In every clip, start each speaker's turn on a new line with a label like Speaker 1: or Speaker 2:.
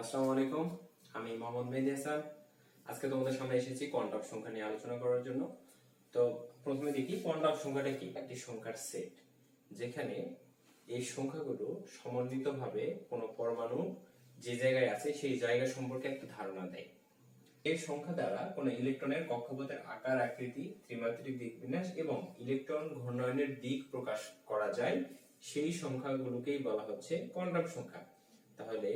Speaker 1: আসসালামু আলাইকুম। আমি মোহাম্মদ মেহেদী হাসান। আজকে তোমাদের সামনে এসেছি কোয়ান্টাম সংখ্যা নিয়ে আলোচনা করার জন্য। তো প্রথমে দেখি কোয়ান্টাম সংখ্যাটা কি। একটি সংখ্যার সেট যেখানে এই সংখ্যাগুলো সমন্বিতভাবে কোনো পরমাণু যে জায়গায় আছে সেই জায়গা সম্পর্কে একটা ধারণা দেয়। এই সংখ্যা দ্বারা কোনো ইলেকট্রনের কক্ষপথের আকার, আকৃতি, ত্রিমাত্রিক দিকবিন্যাস এবং ইলেকট্রন ঘূর্ণয়নের দিক প্রকাশ করা যায়। সেই সংখ্যাগুলোকেই বলা হচ্ছে কোয়ান্টাম সংখ্যা। তাহলে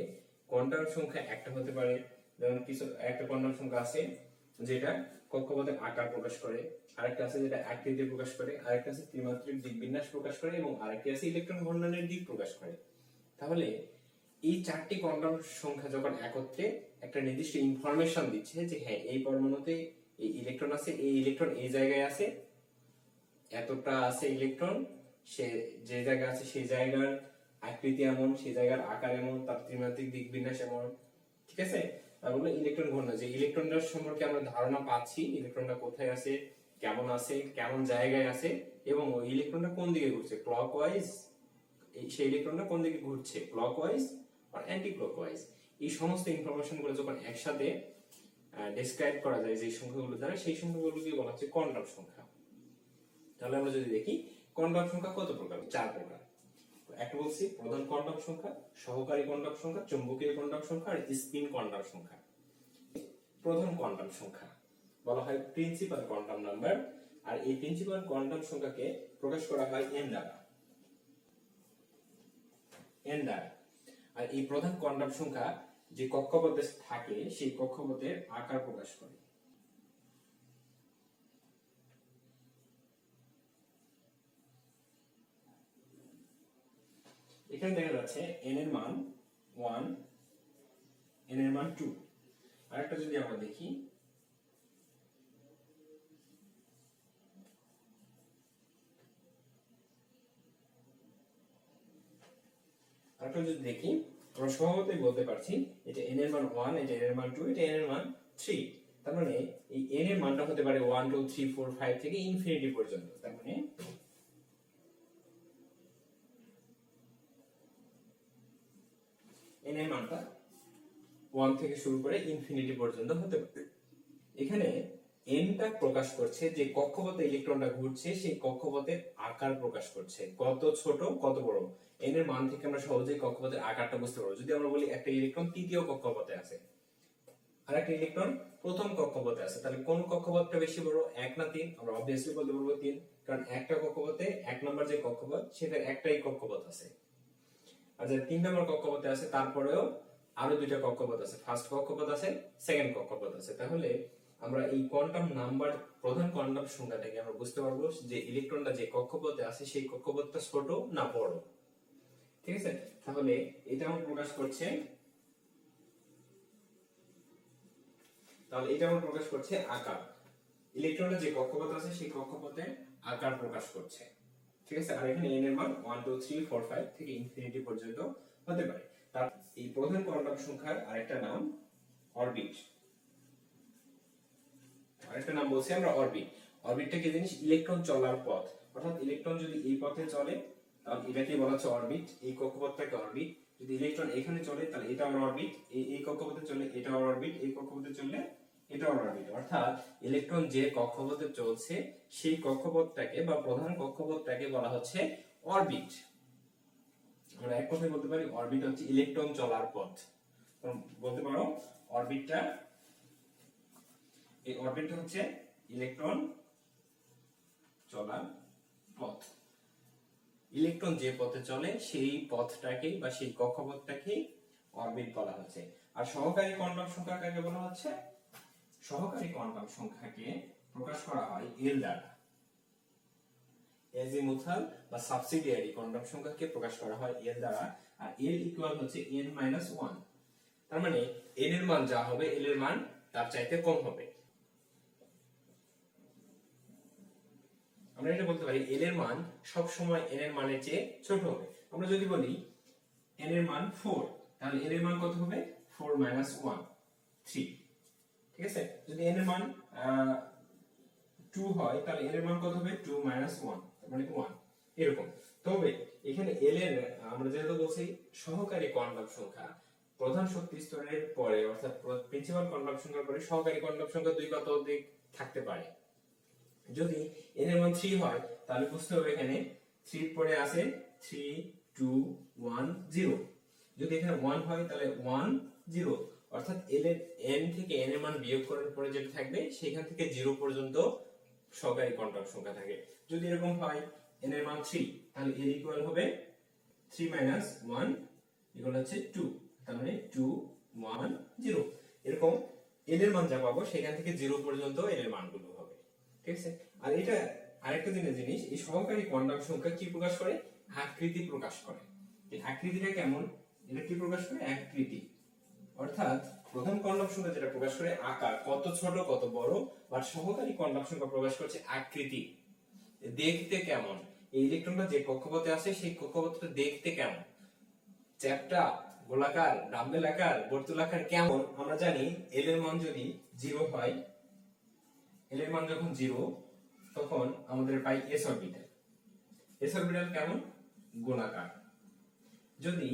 Speaker 1: কোয়ান্টাম সংখ্যা একটা হতে পারে, যেমন কিছু একটা কোয়ান্টাম সংখ্যা আছে যেটা কক্ষপথের আকার প্রকাশ করে, আরেকটা আছে যেটা আকৃতি প্রকাশ করে, আরেকটা আছে ত্রিমাত্রিক দিকবিন্যাস প্রকাশ করে এবং আরেকটি আছে ইলেকট্রন ঘূর্ণনের দিক প্রকাশ করে। তাহলে এই চারটি কোয়ান্টাম সংখ্যা যখন একত্রে একটা নির্দিষ্ট ইনফরমেশন দিচ্ছে যে হ্যাঁ এই পরমাণুতে এই ইলেকট্রন আছে, এই ইলেকট্রন এই জায়গায় আছে, এতটা আছে ইলেকট্রন, সে যে জায়গায় আছে সেই জায়গার আকৃতি এমন, সেই জায়গার আকার এমন, তার ত্রিমাত্রিক দিকবিন্যাস এমন, ঠিক আছে। তারপরে ইলেকট্রন ঘূর্ণন, যে ইলেকট্রনটার সম্পর্কে আমরা ধারণা পাচ্ছি, ইলেকট্রনটা কোথায় আছে, কেমন আছে, কেমন জায়গায় আছে এবং ওই ইলেকট্রনটা কোন দিকে ঘুরছে, ক্লকওয়াইজ, সেই ইলেকট্রনটা কোন দিকে ঘুরছে, ক্লকওয়াইজ আর অ্যান্টি ক্লকওয়াইজ। এই সমস্ত ইনফরমেশন গুলো যখন একসাথে ডেসক্রাইব করা যায় যে সংখ্যাগুলো দ্বারা, সেই সংখ্যাগুলোকে বলা হচ্ছে কোয়ান্টাম সংখ্যা। তাহলে আমরা যদি দেখি কোয়ান্টাম সংখ্যা কত প্রকার, চার প্রকার। একটা বলছি প্রধান কোয়ান্টাম সংখ্যা, সহকারী কোয়ান্টাম সংখ্যা, চৌম্বকীয় কোয়ান্টাম সংখ্যা আর স্পিন কোয়ান্টাম সংখ্যা। প্রধান কোয়ান্টাম সংখ্যা বলা হয় প্রিন্সিপাল কোয়ান্টাম নাম্বার, আর এই প্রিন্সিপাল কোয়ান্টাম সংখ্যাকে প্রকাশ করা হয় এন দ্বারা। আর এই প্রধান কোয়ান্টাম সংখ্যা যে কক্ষপথে থাকে সেই কক্ষপথের আকার প্রকাশ করে। এখানে দেখা যাচ্ছে n এর মান 1, n এর মান 2। আরেকটা যদি আমরা দেখি, আমরা সহজেই বলতে পারছি এটা n এর মান 1, এটা n এর মান 2, এটা n এর মান 3। তার মানে এই n এর মানটা হতে পারে 1 2 3 4 5 থেকে ইনফিনিটি পর্যন্ত। তার মানে n এর মানটা 1 থেকে শুরু করে ইনফিনিটি পর্যন্ত হতে পারে। এখানে n টা প্রকাশ করছে যে কক্ষপথে ইলেকট্রনটা ঘুরছে সেই কক্ষপথের আকার প্রকাশ করছে, কত ছোট কত বড়। n এর মান থেকে আমরা সহজেই কক্ষপথের আকারটা বুঝতে পারবো। যদি আমরা বলি একটা ইলেকট্রন তৃতীয় কক্ষপথে আছে আর একটা ইলেকট্রন প্রথম কক্ষপথে আছে, তাহলে কোন কক্ষপথটা বেশি বড়, 1 না 3? আমরা অবভিয়াসলি বলতে পারবো 3, কারণ একটা কক্ষপথে 1 নম্বর যে কক্ষপথ সেটা একটাই কক্ষপথ আছে। আর যে 3 নম্বর কক্ষপথে আছে তারপরেও আরো দুইটা কক্ষপথ আছে, ফার্স্ট কক্ষপথ আছে, সেকেন্ড কক্ষপথ আছে। তাহলে আমরা এই কোয়ান্টাম নাম্বার, প্রধান কোয়ান্টাম সংখ্যা থেকে আমরা বুঝতে পারবো যে ইলেকট্রনটা যে কক্ষপথে আছে সেই কক্ষপথটা ছোট না বড়, ঠিক আছে। তাহলে এটা আমরা প্রকাশ করছে, আকার। ইলেকট্রনটা যে কক্ষপথে আছে সেই কক্ষপথে আকার প্রকাশ করছে, ঠিক আছে। আর এখানে n এর মান 1 2 3 4 5 থেকে ইনফিনিটি পর্যন্ত হতে পারে। তার এই প্রধান কোয়ান্টাম সংখ্যার আরেকটা নাম অরবিট। আরেকটা নাম বলছি আমরা অরবিট। অরবিটটা কি জিনিস? ইলেকট্রন চলার পথ। অর্থাৎ ইলেকট্রন যদি এই পথে চলে তাহলে এটাকে বলা হচ্ছে অরবিট, এই কক্ষপথটাকে অরবিট। যদি ইলেকট্রন এখানে চলে তাহলে এটা আমার অরবিট, এই কক্ষপথে চলে এটা আমার অরবিট, এই কক্ষপথে চললে এটা আমার অরবিট। অর্থাৎ ইলেকট্রন যে কক্ষপথে চলছে সেই কক্ষপথটাকে বা প্রধান কক্ষপথটাকে বলা হচ্ছে অরবিট। আমরা এক কথায় বলতে পারি অরবিট হচ্ছে ইলেকট্রন চলার পথ। বলতে পারো অরবিটটা, এই অরবিটটা হচ্ছে ইলেকট্রন চলার পথ। ইলেকট্রন যে পথে চলে সেই পথটাকে বা সেই কক্ষপথটাকে অরবিট বলা হচ্ছে। আর সহকারী কোয়ান্টাম সংখ্যা কাকে বলা হচ্ছে? সহকারী কোয়ান্টাম সংখ্যাকে প্রকাশ করা হয় এল দ্বারা। এজিমুথাল বা সাবসিডিয়ারি কোয়ান্টাম সংখ্যাকে প্রকাশ করা হয় এল দ্বারা, আর এল ইকুয়াল হচ্ছে n-1। তার মানে n এর মান যা হবে এল এর মান তার চাইতে কম হবে। আমরা এটা বলতে পারি এল এর মান সব সময় n এর মানের চেয়ে ছোট হবে। আমরা যদি বলি n এর মান 4, তাহলে n এর মান কত হবে? 4 - 1 3, ঠিক আছে। যদি n এর মান 2 হয় তাহলে n এর মান কত হবে? 2 - 1, মানে 1, এরকম। তবে এখানে l এর আমরা যেহেতু বলছি সহকারী কোয়ান্টাম সংখ্যা, প্রধান শক্তি স্তরের পরে অর্থাৎ প্রিন্সিপাল কোয়ান্টাম সংখ্যার পরে সহকারী কোয়ান্টাম সংখ্যা দুই বা ততোধিক থাকতে পারে। যদি n এর মান 3 হয় তাহলে বুঝতে হবে এখানে 3 পরে আছে 3 2 1 0। যদি এখানে 1 হয় তাহলে 1 0, অর্থাৎ n থেকে n এর মান বিয়োগ করার পরে যেটা থাকবে সেখান থেকে 0 পর্যন্ত সহকারী কোয়ান্টাম সংখ্যা থাকে। যদি এরকম হয় n এর মান 3 তাহলে n ইকুয়াল হবে 3 1 ইকুয়াল হচ্ছে 2, তার মানে 2 1 0। এরকম n এর মান যা পাবো সেখান থেকে 0 পর্যন্ত n এর মানগুলো হবে, ঠিক আছে। আর এটা আরেকটা জিনিস, এই সহকারী কোয়ান্টাম সংখ্যা কি প্রকাশ করে? আকৃতি প্রকাশ করে। এই আকৃতিটা কেমন? এটা কি প্রকাশ করে? আকৃতি। অর্থাৎ প্রথম কোয়ান্টাম সংখ্যা যেটা প্রকাশ করে আকার, কত ছোট কত বড়, আর সহকারী কোয়ান্টাম সংখ্যা প্রকাশ করছে আকৃতি, দেখতে কেমন। এই ইলেকট্রনটা যে কক্ষপথে আছে সেই কক্ষপথটা দেখতে কেমন, চ্যাপ্টা, গোলাকার, ডাম্বেল আকার, বর্তুলাকার কেমন। আমরা জানি এল এর মান যদি 0 হয়, এল এর মান যখন 0 তখন আমাদের পাই s অরবিটাল। s অরবিটাল কেমন? গোলাকার। যদি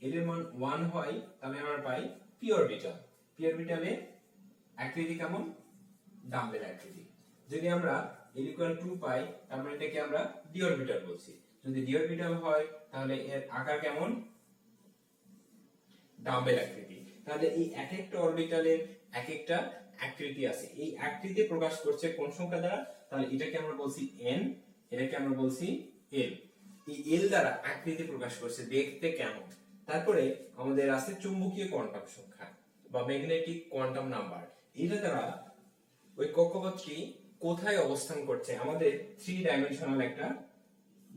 Speaker 1: এল এর মান 1 হয় তাহলে আমরা পাই p অরবিটাল। p অরবিটালে আকৃতি কেমন? ডাম্বেল আকৃতি। যদি আমরা l ইকুয়াল 2 পাই তার মানে এটাকে আমরা d অরবিটাল বলছি। যদি d অরবিটাল হয় তাহলে এর আকার কেমন? ডাম্বেল আকৃতি। তাহলে এই এক একটা অরবিটালের এক একটা আকৃতি আছে। এই আকৃতি প্রকাশ করছে কোন সংখ্যা দ্বারা? তাহলে এটাকে আমরা বলছি n, এটাকে আমরা বলছি l। এই l দ্বারা আকৃতি প্রকাশ করছে দেখতে কেমন। তারপরে আমাদের আছে চুম্বকীয় কোয়ান্টাম সংখ্যা বা ম্যাগনেটিক কোয়ান্টাম নাম্বার। এটা দ্বারা ওই কক্ষপথটি কোথায় অবস্থান করছে, আমাদের 3 ডাইমেনশনাল একটা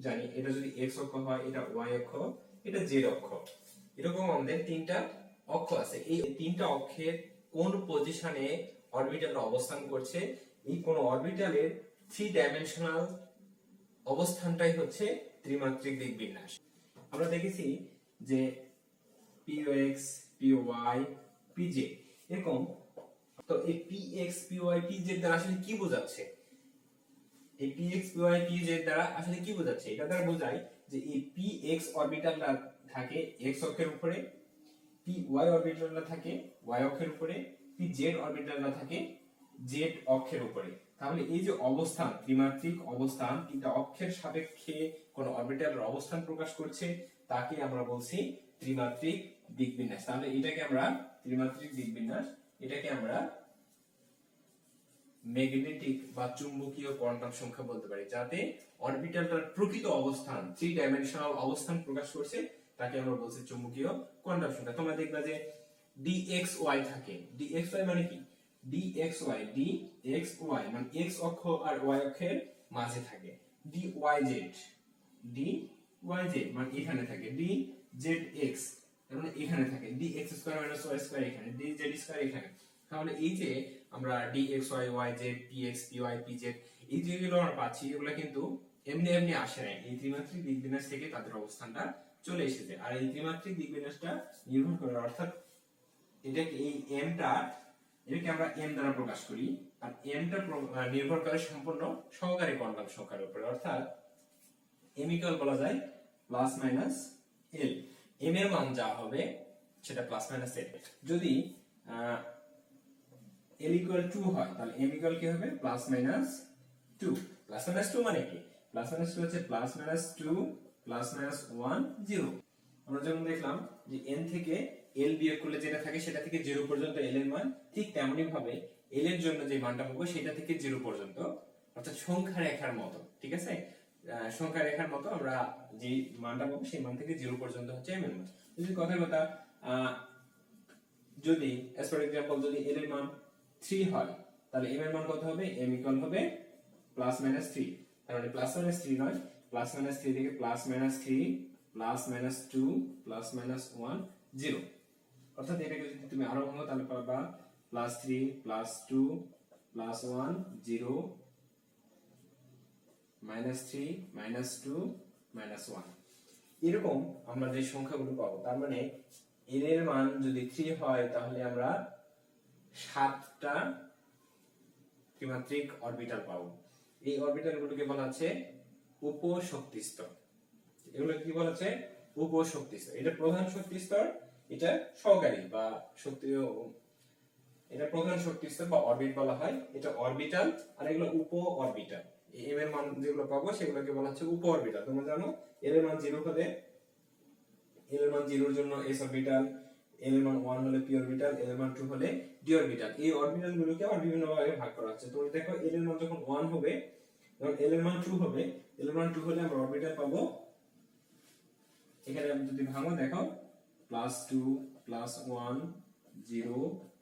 Speaker 1: জানি, এটা যদি x অক্ষ হয়, এটা y অক্ষ, এটা z অক্ষ, এরকম আমাদের 3টা অক্ষ আছে। এই 3টা অক্ষের কোন পজিশনে অরবিটালটা অবস্থান করছে, এই কোন অরবিটালের 3 ডাইমেনশনাল অবস্থানটাই হচ্ছে ত্রিমাত্রিক দিকবিন্যাস। আমরা দেখেছি যে px, py, pz এরকম। তো এই px, py, pz দ্বারা আসলে কি বোঝাচ্ছে? এই px, py, pz দ্বারা আসলে কি বোঝাচ্ছে? এটা দ্বারা বোঝায় যে এই px অরবিটালটা থাকে x অক্ষের উপরে, py অরবিটালটা থাকে y অক্ষের উপরে, pz অরবিটালটা থাকে z অক্ষের উপরে। তাহলে এই যে অবস্থান, ত্রিমাত্রিক অবস্থান, তিনটা অক্ষের সাপেক্ষে কোন অরবিটালের অবস্থান প্রকাশ করছে তাকে আমরা বলছি ত্রিমাত্রিক দিকবিন্যাস। তাহলে এটাকে আমরা ত্রিমাত্রিক দিকবিন্যাস, এটাকে আমরা ম্যাগনেটিক বা চুম্বকীয় কোয়ান্টাম সংখ্যা বলতে পারি, যাতে অরবিটালটার প্রকৃত অবস্থান, 3 ডাইমেনশনাল অবস্থান প্রকাশ করছে তাকে আমরা বলছি চুম্বকীয় কোয়ান্টাম সংখ্যা। তোমরা দেখবা যে dxy থাকে। dxy মানে কি? dxy, dxy মানে x অক্ষ আর y অক্ষের মাঝে থাকে। dyz, dyz মানে এখানে থাকে। dzx মানে এখানে থাকে। dx square minus y square এখানে, dz স্কয়ার এখানে। তাহলে এই যে আমরা dxy, yz, px, py, pz এই যেগুলো আমরা পাচ্ছি, এগুলো কিন্তু এমনি এমনি আসে না। এই ত্রিমাত্রিক দিকবিন্যাস থেকে তাদের অবস্থানটা চলে এসেছে। আর এই ত্রিমাত্রিক দিকবিন্যাসটা নির্ভর করে, অর্থাৎ এটাকে এই mটা, এটাকে আমরা m দ্বারা প্রকাশ করি, আর mটা নির্ভর করে সম্পূর্ণ সহকারী কোয়ান্টাম সংখ্যার উপর, অর্থাৎ m ইকুয়াল বলা যায় প্লাস মাইনাস l। m এর মান যা হবে সেটা প্লাস মাইনাস l। যদি l ইকুয়াল 2 হয় তাহলে m ইকুয়াল কি হবে? Plus minus 2। প্লাস মাইনাস 2 মানে কি? প্লাস মাইনাস 2 হচ্ছে প্লাস মাইনাস 2 প্লাস মাইনাস 1 0। আমরা যখন দেখলাম যে n থেকে l বিয়োগ করলে যেটা থাকে সেটা থেকে 0 পর্যন্ত l এর মান, ঠিক তেমনি ভাবে l এর জন্য যে মানটা পাবো সেটা থেকে 0 পর্যন্ত, অর্থাৎ সংখ্যা রেখার মতো, ঠিক আছে। সংখ্যা রেখার মতো আমরা যে মানটা পাবো সেই মান থেকে 0 পর্যন্ত হচ্ছে m এর মান। যদি কথার কথা যদি as for example যদি l এর মান 3 হয় তাহলে m এর মান কত হবে? m ইকুয়াল হবে প্লাস মাইনাস 3। তার মানে প্লাস মাইনাস 3 নয়, প্লাস মাইনাস 3 থেকে plus minus 3 plus minus 2 plus minus 1 0। অর্থাৎ এটাকে যদি তুমি আরো ভাঙো তাহলে পাবা plus 3 plus 2 plus 1 0 minus 3 minus 2 minus 1। এরকম আমরা যে সংখ্যাগুলো পাবো, তার মানে l এর মান যদি 3 হয় তাহলে আমরা 7টা ত্রিমাত্রিক অরবিটাল পাবো। এই অরবিটালগুলোকে বলা হচ্ছে উপশক্তি স্তর। এগুলো কি বলা হচ্ছে? উপশক্তি স্তর। এটা প্রধান শক্তি স্তর, এটা সহকারী বা শক্তি, এটা প্রধান শক্তি স্তর বা অরবিট বলা হয়, এটা অরবিটাল, আর এগুলো উপ অরবিটাল। এম এর মান যেগুলো পাবো সেগুলোকে বলা হচ্ছে উপ অরবিটাল। তোমরা জানো এল এর মান 0 হলে, এল এর মান 0 এর জন্য এস অরবিটাল, এল এর মান 1 হলে পি অরবিটাল, এল এর মান 2 হলে ডি অরবিটাল। এই অরবিটাল গুলোকে আবার বিভিন্ন ভাগে ভাগ করা হচ্ছে। তোমরা দেখো এল এর মান যখন 1 হবে, যখন এল এর মান 2 হবে, এল এর মান 2 হলে আমরা অরবিটাল পাবো, এখানে যদি ভাঙো দেখো +2 +1 0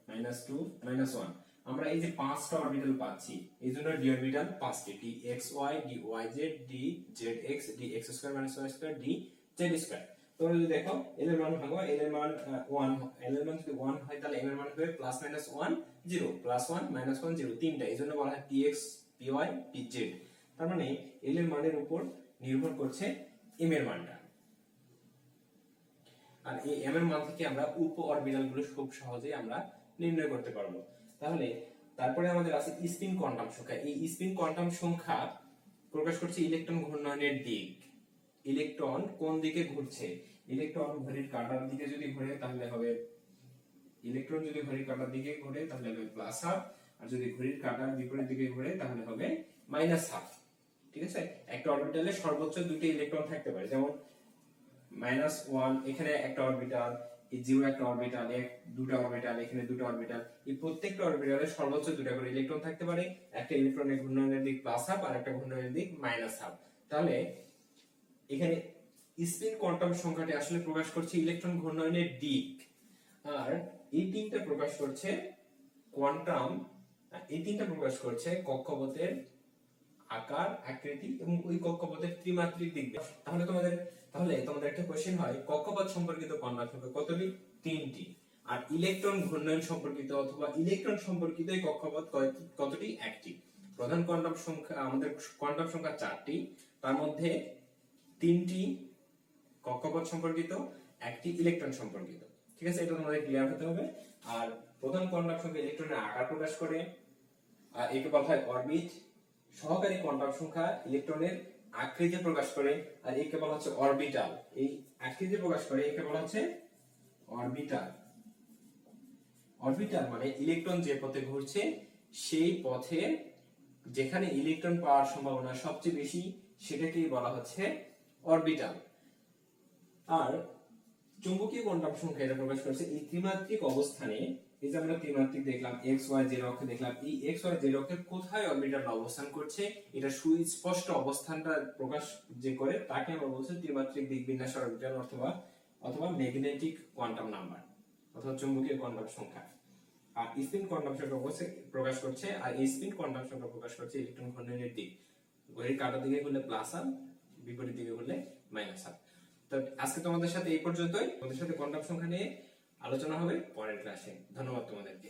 Speaker 1: -2 -1। আমরা এই যে পাঁচটা অরবিটাল পাচ্ছি, এই জন্য ডি অরবিটাল পাঁচটি, D X Y, D Y Z, D Z X, D X square minus Y square, D Z square. তোমরা যদি দেখো এল এর মান ভাঙো, এল এর মান 1, এল এর মান যদি 1 হয় তাহলে এম এর মান হবে +-1 0 +1 -1 0, তিনটা, এই জন্য বলা হয় P X, P Y, P Z. তার মানে এল এর মানের উপর নির্ভর করছে এম এর মানটা। আর এই এম এর মান থেকে আমরা উপ অরবিটাল গুলো খুব সহজেই আমরা নির্ণয় করতে পারবো। তাহলে তারপরে আমাদের আছে স্পিন কোয়ান্টাম সংখ্যা। এই স্পিন কোয়ান্টাম সংখ্যা প্রকাশ করছে ইলেকট্রন ঘূর্ণনের দিক। ইলেকট্রন কোন দিকে ঘুরছে, ইলেকট্রন ঘড়ির কাঁটার দিকে যদি ঘোরে তাহলে হবে, ইলেকট্রন যদি ঘড়ির কাঁটার দিকে ঘোরে তাহলে হবে +1/2, আর যদি ঘড়ির কাঁটার বিপরীত দিকে ঘোরে তাহলে হবে -1/2। ঠিক আছে, একটা অরবিটালে সর্বোচ্চ দুটো ইলেকট্রন থাকতে পারে, যেমন -1 এখানে একটা অরবিটাল, এই 0 একটা অরবিটাল, দুটো অরবিটাল, এখানে দুটো অরবিটাল, এই প্রত্যেকটা অরবিটালে সর্বোচ্চ দুটো করে ইলেকট্রন থাকতে পারে। একটা ইলেকট্রনের ঘূর্ণনের দিক +1/2 আর একটা ঘূর্ণনের দিক -1/2। তাহলে এখানে স্পিন কোয়ান্টাম সংখ্যাটি আসলে প্রকাশ করছে ইলেকট্রন ঘূর্ণনের দিক, আর এই তিনটা প্রকাশ করছে কোয়ান্টাম, এই তিনটা প্রকাশ করছে কক্ষপথের আকার, আকৃতি এবং ওই কক্ষপথের ত্রিমাত্রিক দিক। তাহলে তোমাদের একটা কোশ্চেন হয়, কক্ষপথ সম্পর্কিত কোয়ান্টাম সংখ্যা কতটি? 3টি। আর ইলেকট্রন ঘূর্ণন সম্পর্কিত অথবা ইলেকট্রন সম্পর্কিত এই কক্ষপথ কতটি? 1টি। প্রধান কোয়ান্টাম সংখ্যা, আমাদের কোয়ান্টাম সংখ্যা 4টি, তার মধ্যে 3টি কক্ষপথ সম্পর্কিত, 1টি ইলেকট্রন সম্পর্কিত। ঠিক আছে, এটা তোমাদের ক্লিয়ার হতে হবে। আর প্রধান কোয়ান্টাম সংখ্যা ইলেকট্রনের আকার প্রকাশ করে, আর একে বলা হয় অরবিট। সহকারী কোয়ান্টাম সংখ্যা ইলেকট্রনের আকৃতি প্রকাশ করে, আর একে বলা হচ্ছে অরবিটাল। এই আকৃতি প্রকাশ করে, একে বলা হচ্ছে অরবিটাল। অরবিটাল মানে ইলেকট্রন যে পথে ঘুরছে সেই পথে যেখানে ইলেকট্রন পাওয়ার সম্ভাবনা সবচেয়ে বেশি সেটাকেই বলা হচ্ছে অরবিটাল। আর চৌম্বকীয় কোয়ান্টাম সংখ্যা এটা প্রকাশ করছে এই ত্রিমাত্রিক অবস্থানে। এই যে আমরা ত্রিমাত্রিক দেখলাম, এক্স ওয়াই জেড অক্ষে দেখলাম, এই এক্স ওয়াই জেড অক্ষে কোথায় অরবিটাল অবস্থান করছে এটা সুস্পষ্ট অবস্থানটা প্রকাশ যে করে তাকে আমরা বলছি ত্রিমাত্রিক দিকবিন্যাস অরবিটাল, অথবা অথবা ম্যাগনেটিক কোয়ান্টাম নাম্বার, অথবা চৌম্বকীয় কোয়ান্টাম সংখ্যা। আর স্পিন কোয়ান্টাম সংখ্যা প্রকাশ করছে, আর এই স্পিন কোয়ান্টাম সংখ্যা প্রকাশ করছে ইলেকট্রন ঘূর্ণনের দিক। ঘড়ির কাঁটার দিকে ঘুরলে +1, বিপরীত দিকে ঘুরলে -1। তো আজকে তোমাদের সাথে এই পর্যন্তই। তোমাদের সাথে কোয়ান্টাম সংখ্যা নিয়ে আলোচনা হবে পরের ক্লাসে। ধন্যবাদ তোমাদেরকে।